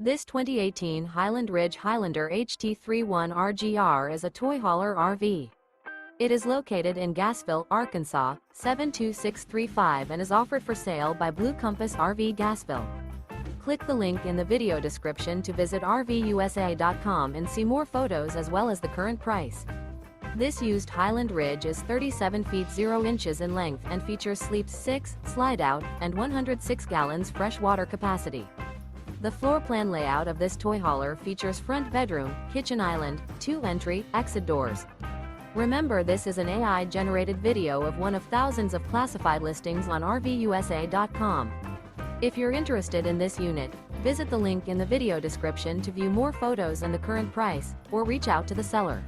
This 2018 Highland Ridge Highlander HT31RGR is a toy hauler RV. It is located in Gassville, Arkansas, 72635 and is offered for sale by Blue Compass RV Gassville. Click the link in the video description to visit RVUSA.com and see more photos as well as the current price. This used Highland Ridge is 37 feet 0 inches in length and features sleeps 6, slide-out, and 106 gallons fresh water capacity. The floor plan layout of this toy hauler features front bedroom, kitchen island, 2 entry, exit doors. Remember, this is an AI-generated video of one of thousands of classified listings on RVUSA.com. If you're interested in this unit, visit the link in the video description to view more photos and the current price, or reach out to the seller.